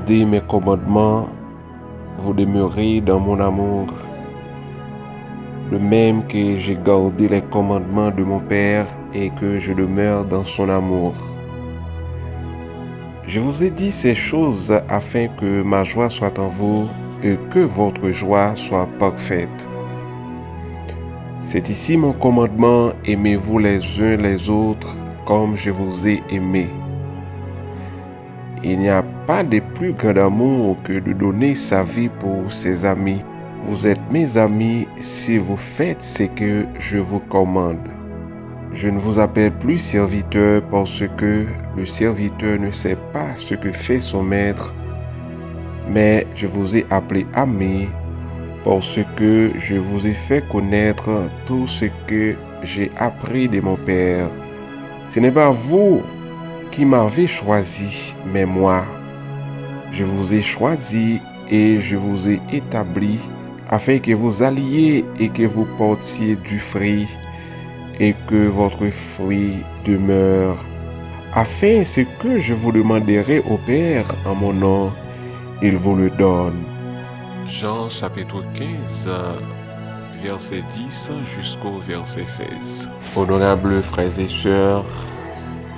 gardez mes commandements, vous demeurez dans mon amour, de même que j'ai gardé les commandements de mon Père et que je demeure dans son amour. Je vous ai dit ces choses afin que ma joie soit en vous et que votre joie soit parfaite. C'est ici mon commandement, aimez-vous les uns les autres comme je vous ai aimés. Il n'y a pas de plus grand amour que de donner sa vie pour ses amis. Vous êtes mes amis si vous faites ce que je vous commande. Je ne vous appelle plus serviteur parce que le serviteur ne sait pas ce que fait son maître, mais je vous ai appelé ami parce que je vous ai fait connaître tout ce que j'ai appris de mon Père. Ce n'est pas vous qui m'avez choisi, mais moi. Je vous ai choisi et je vous ai établi afin que vous alliez et que vous portiez du fruit et que votre fruit demeure, afin ce que je vous demanderai au Père en mon nom, il vous le donne. Jean chapitre 15, verset 10 jusqu'au verset 16. Honorables frères et sœurs,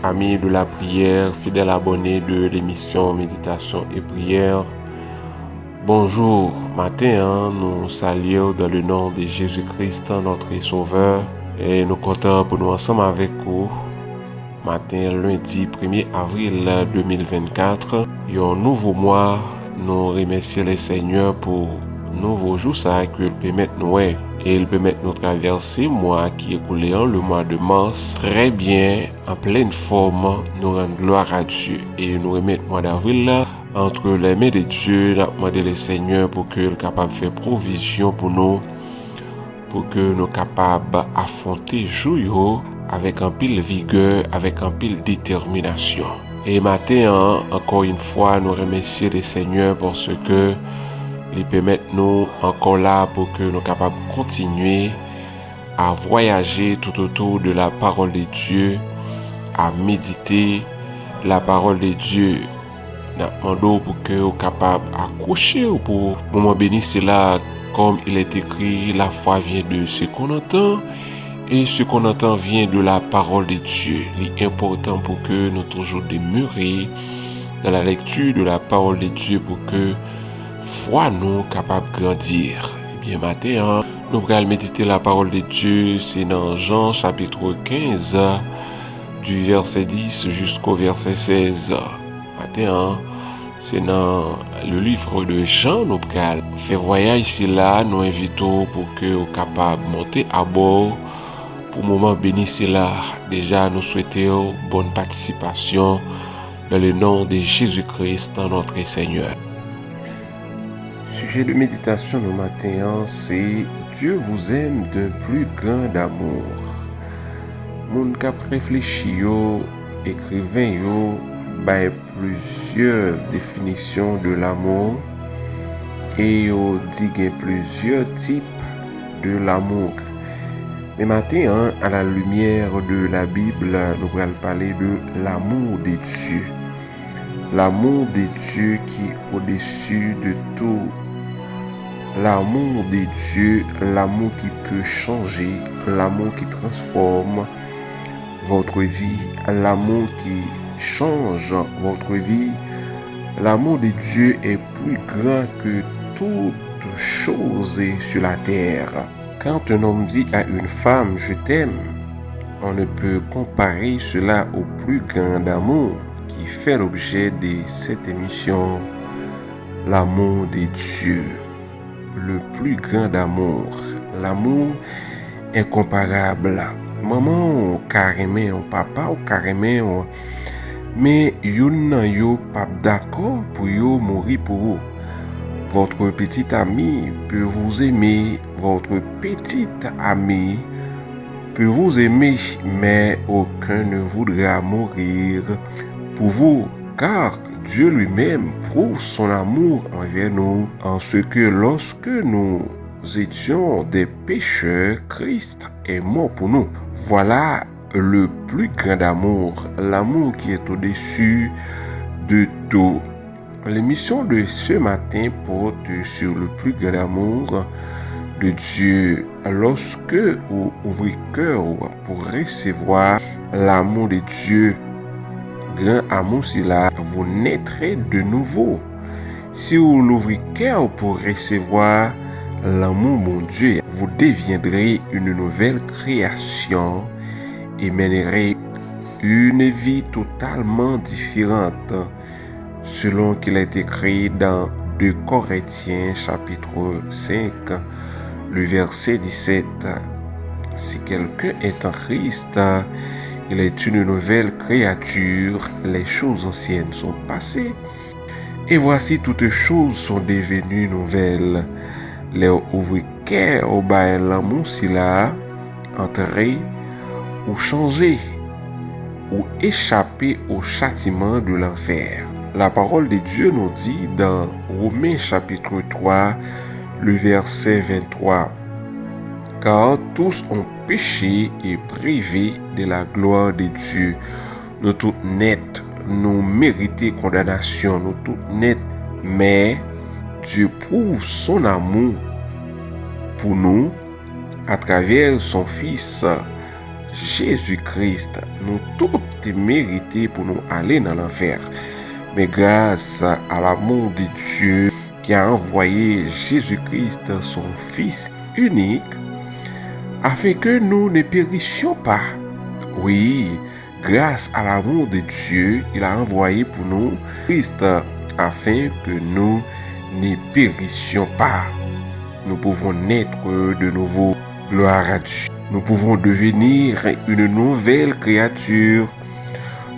amis de la prière, fidèles abonnés de l'émission Méditation et Prière, bonjour. Matin, nous saluons dans le nom de Jésus-Christ, notre Sauveur, et nous comptons pour nous ensemble avec vous. Matin, lundi 1er avril 2024, et un nouveau mois, nous remercions le Seigneur pour nouveau jour ça qu'il permet nous et il permet nous traverser mois qui est écoulé le mois de mars très bien en pleine forme. Nous rendons gloire à Dieu et nous remettons le mois d'avril entre les mains de Dieu. Nous demandons le Seigneur pour qu'il soit capable de faire provision pour nous, pour que nous soyons capables d'affronter jour avec un pile vigueur, avec un pile détermination. Et matin, encore une fois, nous remercions le Seigneur parce que il permet nous encore là pour que nous soyons capables de continuer à voyager tout autour de la parole de Dieu, à méditer la parole de Dieu. Nous demandons pour que nous soyons capables d'accrocher pour moment béni, c'est là, comme il est écrit, la foi vient de ce qu'on entend et ce qu'on entend vient de la parole de Dieu. Il est important pour que nous toujours demeurions dans la lecture de la parole de Dieu pour que foi nous capable de grandir. Et bien matin, nous allons méditer la parole de Dieu, c'est dans Jean chapitre 15 du verset 10 jusqu'au verset 16. Matin, c'est dans le livre de Jean, nous allons faire voyage ici là, nous invitons pour que nous capable de monter à bord pour le moment béni c'est là. Déjà nous souhaitons bonne participation dans le nom de Jésus-Christ notre Seigneur. Sujet de méditation le matin, c'est Dieu vous aime d'un plus grand amour. Moun kap réfléchi yo, écrivain yo, bay plusieurs définitions de l'amour et yo dit gen plusieurs types de l'amour. Mais matin, à la lumière de la Bible, nous allons parler de l'amour de Dieu. L'amour de Dieu qui est au-dessus de tout. L'amour de Dieu, l'amour qui peut changer, l'amour qui transforme votre vie, l'amour qui change votre vie. L'amour de Dieu est plus grand que toute chose sur la terre. Quand un homme dit à une femme « je t'aime », on ne peut comparer cela au plus grand amour qui fait l'objet de cette émission, l'amour de Dieu. Le plus grand amour, l'amour incomparable. Maman ou carrément, ou papa ou carrément, mais yon nan yo pas d'accord pour yo mourir pour vous. Votre petit ami peut vous aimer, votre petite amie peut vous aimer, mais aucun ne voudra mourir pour vous, car Dieu lui-même prouve son amour envers nous en ce que lorsque nous étions des pécheurs, Christ est mort pour nous. Voilà le plus grand amour, l'amour qui est au-dessus de tout. L'émission de ce matin porte sur le plus grand amour de Dieu. Lorsque vous ouvrez cœur pour recevoir l'amour de Dieu, grand amour, c'est là, vous naîtrez de nouveau. Si vous l'ouvrez cœur pour recevoir l'amour, mon Dieu, vous deviendrez une nouvelle création et mènerez une vie totalement différente, selon qu'il est écrit dans 2 Corinthiens chapitre 5, le verset 17. Si quelqu'un est en Christ, il est une nouvelle créature, les choses anciennes sont passées, et voici toutes choses sont devenues nouvelles. Les ouvriers au bail l'amour si là, entrer ou changer ou échapper au châtiment de l'enfer. La parole de Dieu nous dit dans Romains chapitre 3, le verset 23. Car tous ont péché et privé de la gloire de Dieu. Nous tous nets, nous méritons condamnation, nous tous nets, mais Dieu prouve son amour pour nous à travers son Fils Jésus-Christ. Nous tous mérités pour nous aller dans l'enfer. Mais grâce à l'amour de Dieu qui a envoyé Jésus-Christ, son Fils unique, afin que nous ne périssions pas. Oui, grâce à l'amour de Dieu, il a envoyé pour nous Christ afin que nous ne périssions pas. Nous pouvons naître de nouveau. Gloire à Dieu. Nous pouvons devenir une nouvelle créature.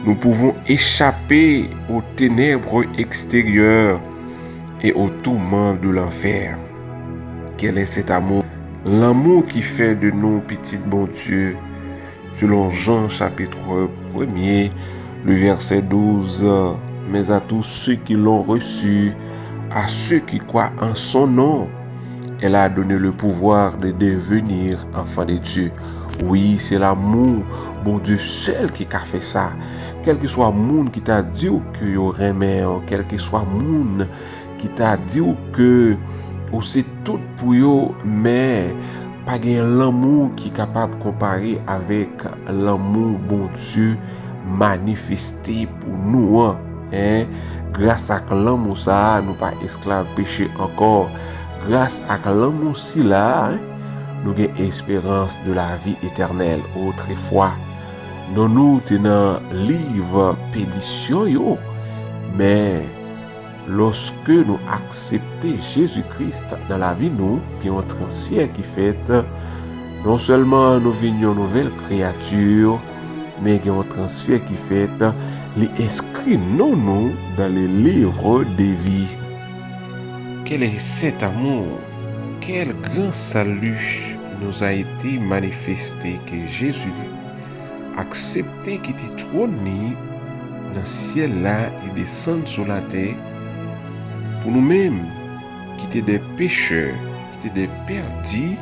Nous pouvons échapper aux ténèbres extérieures et aux tourments de l'enfer. Quel est cet amour? L'amour qui fait de nous petits bon Dieu. Selon Jean chapitre 1er, le verset 12. Mais à tous ceux qui l'ont reçu, à ceux qui croient en son nom, elle a donné le pouvoir de devenir enfant de Dieu. Oui, c'est l'amour, bon Dieu seul qui a fait ça. Quel que soit le monde qui t'a dit que tu aurais aimé, quel que soit le monde qui t'a dit que c'est tout pour eux, mais pas l'amour qui est capable de comparer avec l'amour, bon Dieu, manifesté pour nous. Hein? Grâce à l'amour, ça, nous pas esclaves péché encore. Grâce à l'amour si là, nous avons espérance de la vie éternelle. Autrefois, nous tenons livre pédition, mais lorsque nous acceptons Jésus-Christ dans la vie, nous, qui ont un transfert qui fait, non seulement nous venions nouvelles créatures, mais qui ont un transfert qui fait, les inscrits nous dans les livres des vies. Quel est cet amour? Quel grand salut nous a été manifesté que Jésus accepté qui était trôné dans le ciel là et descendre sur la terre pour nous-mêmes qui étaient des pécheurs, qui étaient des perdus.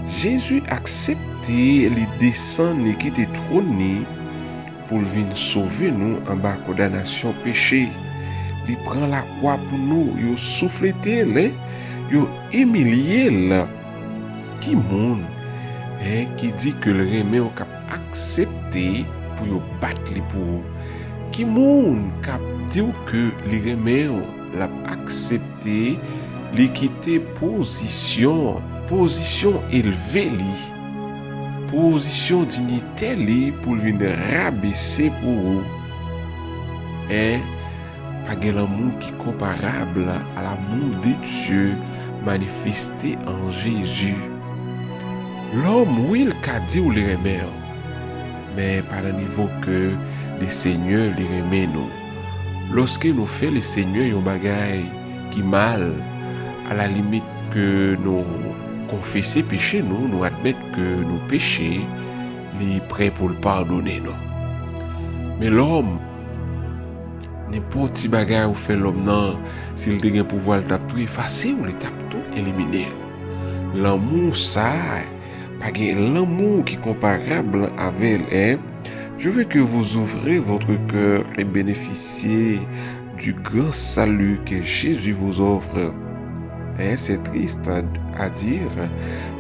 Jésus accepté les descendre et qui était trôné pour venir sauver nous en bas de condamnation péché. Il prend la croix pour nous, il souffle il humilié. Qui monde qui dit que le remède est accepté pour battre pour vous? Qui monde qui dit que le remède l'a accepté, li quitter position élevée, position dignité pour venir rabaisser pour vous? Pas de l'amour qui est comparable à l'amour de Dieu manifesté en Jésus. L'homme, oui, il a dit ou les remet, mais pas le niveau que le Seigneur les remet nous. Lorsque nous faisons le Seigneur un bagage qui mal, à la limite que nous confesser péché, nous admettons que nous péchons, il est prêt pour le pardonner. Non? Mais l'homme, n'importe petit bagage ou fait l'homme, non, s'il a un pouvoir de tout effacer ou de tout éliminer. L'amour, ça, pas l'amour qui est comparable avec elle. Je veux que vous ouvrez votre cœur et bénéficiez du grand salut que Jésus vous offre. Et c'est triste à dire,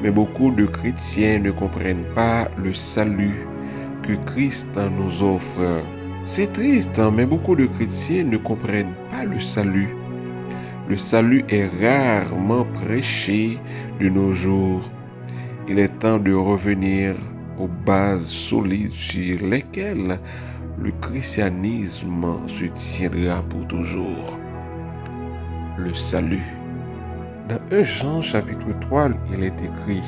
mais beaucoup de chrétiens ne comprennent pas le salut que Christ nous offre. C'est triste, mais beaucoup de chrétiens ne comprennent pas le salut. Le salut est rarement prêché de nos jours. Il est temps de revenir aux bases solides sur lesquelles le christianisme se tiendra pour toujours. Le salut. Dans 1 Jean chapitre 3, il est écrit: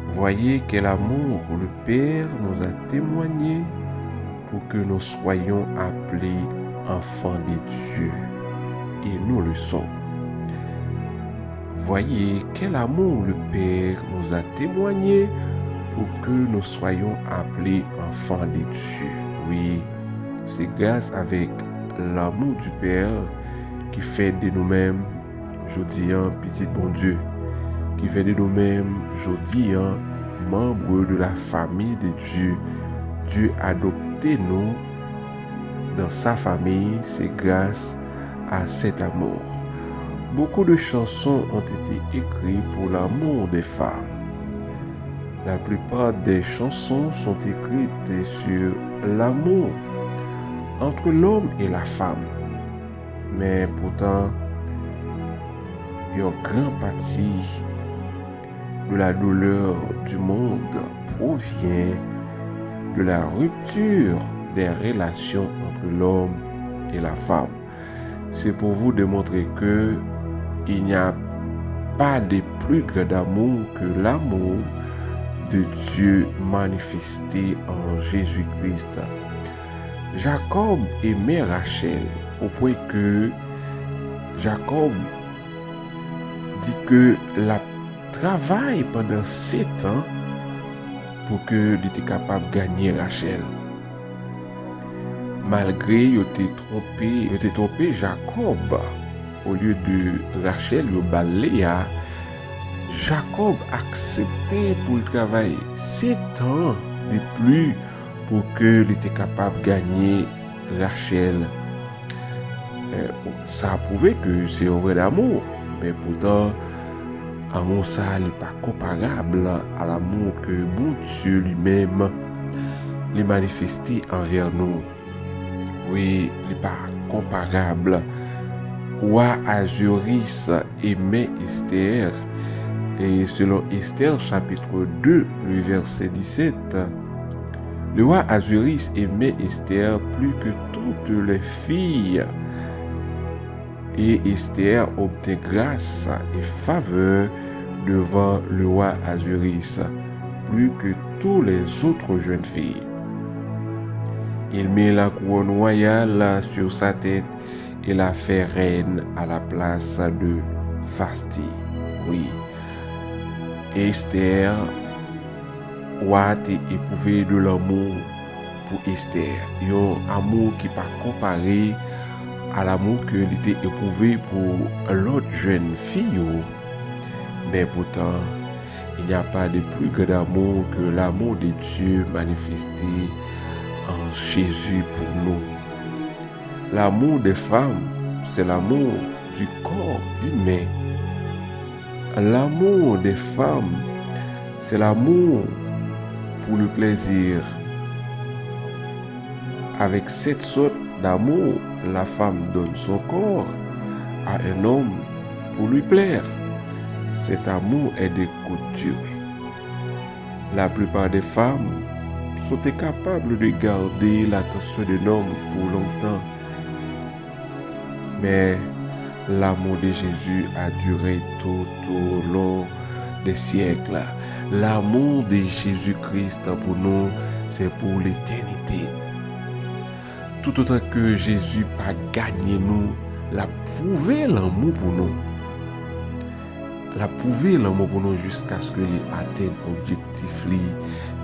Voyez quel amour le Père nous a témoigné pour que nous soyons appelés enfants de Dieu. Et nous le sommes. Voyez quel amour le Père nous a témoigné pour que nous soyons appelés enfants de Dieu. Oui, c'est grâce avec l'amour du Père qui fait de nous-mêmes, je dis un petit bon Dieu, qui fait de nous-mêmes, je dis un membre de la famille de Dieu. Dieu a adopté nous dans sa famille, c'est grâce à cet amour. Beaucoup de chansons ont été écrites pour l'amour des femmes. La plupart des chansons sont écrites sur l'amour entre l'homme et la femme. Mais pourtant, une grande partie de la douleur du monde provient de la rupture des relations entre l'homme et la femme. C'est pour vous démontrer que il n'y a pas de plus grand amour que l'amour de Dieu manifesté en Jésus-Christ. Jacob aimait Rachel au point que Jacob dit que la travaille pendant 7 ans pour que il était capable de gagner Rachel. Malgré il était trompé Jacob, au lieu de Rachel, il Léa, Jacob acceptait pour le travail 7 ans de plus pour que il était capable de gagner Rachel. Ça a prouvé que c'est un vrai amour, mais pourtant, l'amour ça n'est pas comparable à l'amour que bon Dieu lui-même l'a manifesté envers nous. Oui, il n'est pas comparable. Roi Ahasuérus aimait Esther, et selon Esther chapitre 2, le verset 17, le roi Ahasuérus aimait Esther plus que toutes les filles. Et Esther obtint grâce et faveur devant le roi Ahasuérus, plus que toutes les autres jeunes filles. Il mit la couronne royale sur sa tête et la fait reine à la place de Vashti. Oui, Esther a été éprouvé de l'amour pour Esther. Un amour qui n'est pas comparé à l'amour que il était éprouvé pour l'autre jeune fille. Mais pourtant, il n'y a pas de plus grand amour que l'amour de Dieu manifesté en Jésus pour nous. L'amour des femmes, c'est l'amour du corps humain. L'amour des femmes, c'est l'amour pour le plaisir. Avec cette sorte d'amour, la femme donne son corps à un homme pour lui plaire. Cet amour est de courte durée. La plupart des femmes sont incapables de garder l'attention d'un homme pour longtemps. Mais l'amour de Jésus a duré tout au long des siècles. L'amour de Jésus-Christ pour nous, c'est pour l'éternité. Tout autant que Jésus a gagné nous, l'a prouvé l'amour pour nous. L'a prouvé l'amour pour nous jusqu'à ce que il atteigne l'objectif,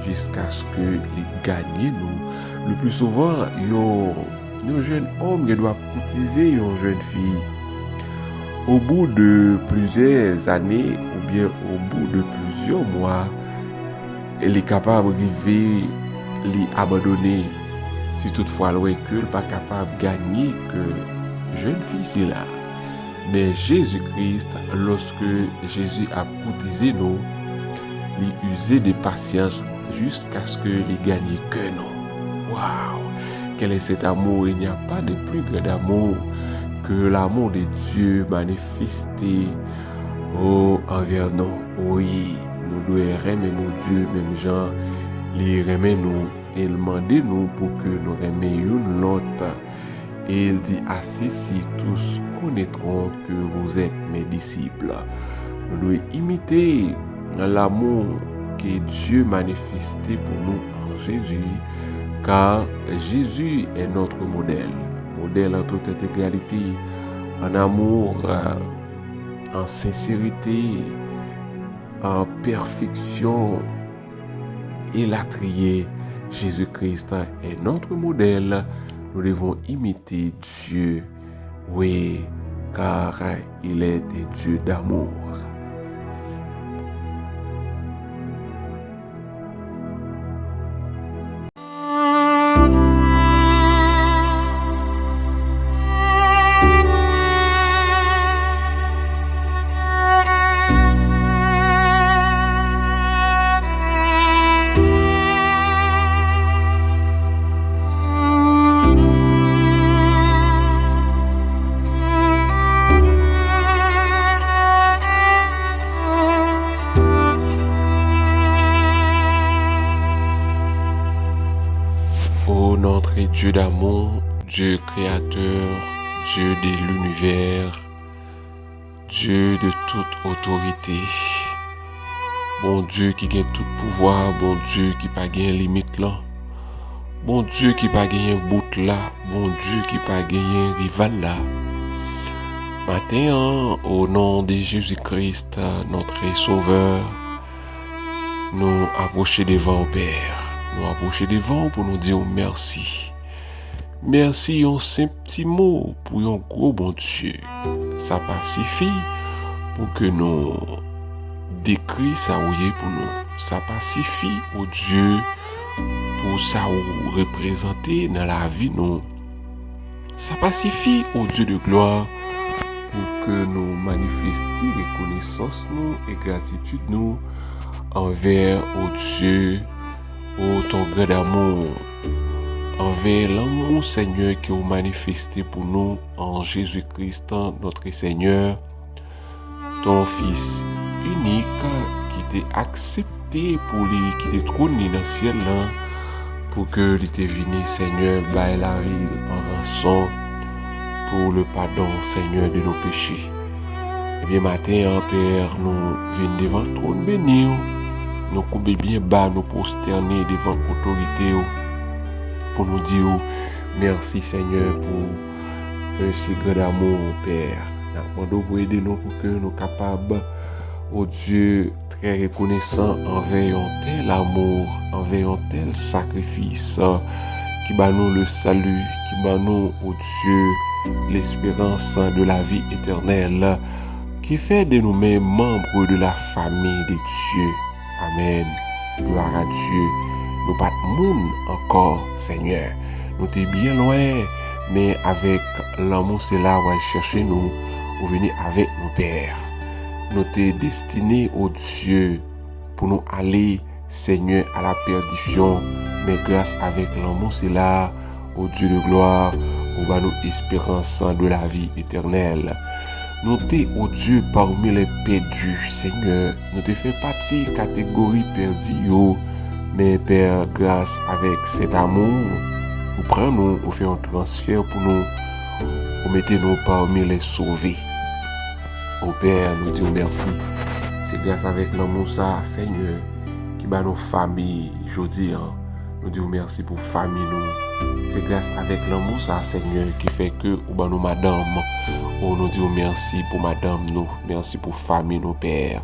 jusqu'à ce que il gagne nous. Le plus souvent, un jeune homme doit courtiser une jeune fille. Au bout de plusieurs années ou bien au bout de plusieurs mois, elle est capable de l'abandonner. Si toutefois le recul pas capable de gagner que jeune fille c'est là. Mais Jésus-Christ, lorsque Jésus a baptisé nous, il usait de patience jusqu'à ce que les gagne que nous. Waouh! Quel est cet amour? Il n'y a pas de plus grand amour que l'amour de Dieu manifesté envers nous. Oui, nous devons aimer mon Dieu, même gens, il aime nous et il demande nous pour que nous aimions l'autre. Et il dit, ainsi si tous connaîtront que vous êtes mes disciples. Nous devons imiter l'amour que Dieu manifesté pour nous en Jésus, car Jésus est notre modèle en toute intégralité, en amour, en sincérité, en perfection. Il a trié. Jésus-Christ est notre modèle. Nous devons imiter Dieu, oui, car il est un Dieu d'amour. Ô notre Dieu d'amour, Dieu créateur, Dieu de l'univers, Dieu de toute autorité, bon Dieu qui a tout pouvoir, bon Dieu qui n'a pas de limite là, bon Dieu qui n'a pas de bout là, bon Dieu qui n'a pas de rival là. Matin, au nom de Jésus-Christ, notre Sauveur, nous approchons devant au Père. Nous approcher devant pour nous dire merci. Merci, un simple petit mot pour un gros bon Dieu. Ça suffit pour que nous décrivions ça pour nous. Ça suffit au Dieu pour ça représenter dans la vie nous. Ça suffit au Dieu de gloire pour que nous manifestions reconnaissance nous et gratitude nous envers au Dieu. Ton grand amour envers l'amour Seigneur qui est manifesté pour nous en Jésus-Christ notre Seigneur, ton Fils unique qui t'est accepté pour lui, qui t'est trôné dans le ciel là, pour que il t'est venu Seigneur bailler la vie en rançon pour le pardon Seigneur de nos péchés. Et bien matin Père, nous venons devant le trône béni. Nous couper bien bas, nous prosterner devant l'autorité pour nous dire merci Seigneur pour un si grand amour Père. Nous demandons pour aider nous pour que nous soyons capables, oh Dieu, très reconnaissant envers un tel amour, envers un tel sacrifice qui bat nous le salut, qui bat nous, oh Dieu, l'espérance de la vie éternelle, qui fait de nous-mêmes membres de la famille de Dieu. Amen. Gloire à Dieu. Nous pas de monde encore, Seigneur. Nous sommes bien loin, mais avec l'amour, c'est là où aller chercher nous, ou venir avec nos pères. Nous sommes destinés au Dieu pour nous aller, Seigneur, à la perdition, mais grâce avec l'amour, c'est là, au Dieu de gloire, où va nous espérance de la vie éternelle. Nous t'es, oh Dieu, parmi les perdus, Seigneur. Nous te fait partie catégorie perdue, mais Père, grâce avec cet amour, nous prenons, nous faisons un transfert pour nous, nous mettons parmi les sauvés. Oh Père, nous disons merci. C'est grâce avec l'amour ça, Seigneur, qui bat nos familles aujourd'hui. Nous disons merci pour famille nous. C'est grâce avec l'amour ça, Seigneur, qui fait que nous nous madame. Oh, nous disons merci pour madame nous. Merci pour famille nous, Père.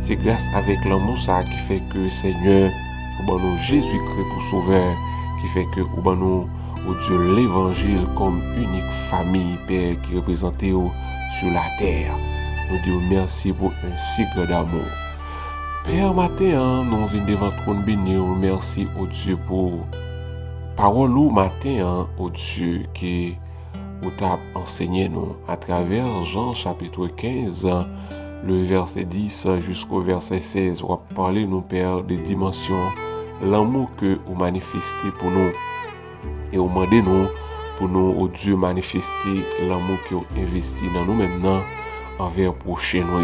C'est grâce avec l'amour ça qui fait que, Seigneur, nous Jésus-Christ pour sauveur, qui fait que nous, oh Dieu, l'évangile comme unique famille, Père, qui représente sur la terre. Nous disons merci pour un si grand amour. Père, matin, nous venons devant le trône béni. Merci, oh Dieu, pour parole ou matin, oh Dieu, qui ou t'as enseigné nous à travers Jean chapitre 15, le verset 10 jusqu'au verset 16. On va parler, nous, Père, des dimensions, l'amour que vous manifestez pour nous. Et vous demandez nous, pour nous, au Dieu, manifester l'amour que vous investi dans nous maintenant, envers prochain nous.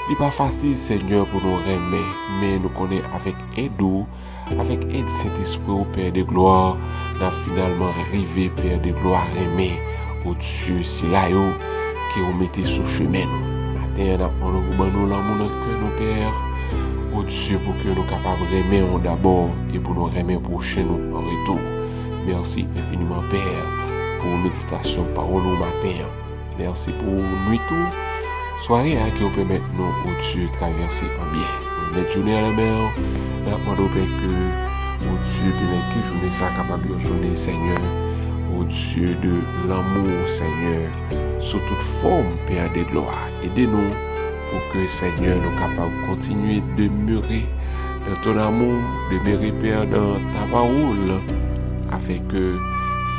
Il n'est pas facile, Seigneur, pour nous remettre, mais nous connaissons avec aide, avec aide Saint-Esprit au Père de gloire, nous avons finalement arrivé, Père de gloire, aimer au Dieu, si là, qui vous mettez sur le chemin. Matin, nous avons l'amour dans le cœur, nos Père, au Dieu, pour que nous soyons capables de remettre d'abord et pour nous remettre prochain nous en retour. Merci infiniment, Père, pour méditation, parole au matin. Merci pour nuit tout. Soirée qui vous permet nous, au Dieu, traverser en bien. Notre journée à la mer, nous demandons que, au Dieu, permet que journée ça capable de journée, Seigneur, au Dieu de l'amour, Seigneur, sous toute forme, Père de gloire. Aidez-nous pour que, Seigneur, nous capables de continuer de demeurer dans ton amour, demeurer, Père, dans ta parole, afin que,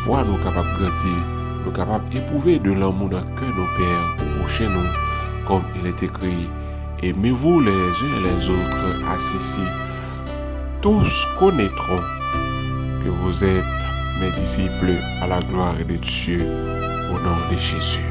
foi nous capables de grandir, nous capables d'éprouver de l'amour dans le cœur de nos pères, pour chez nous, comme il est écrit, aimez-vous les uns et les autres, ainsi tous connaîtront que vous êtes mes disciples à la gloire de Dieu, au nom de Jésus.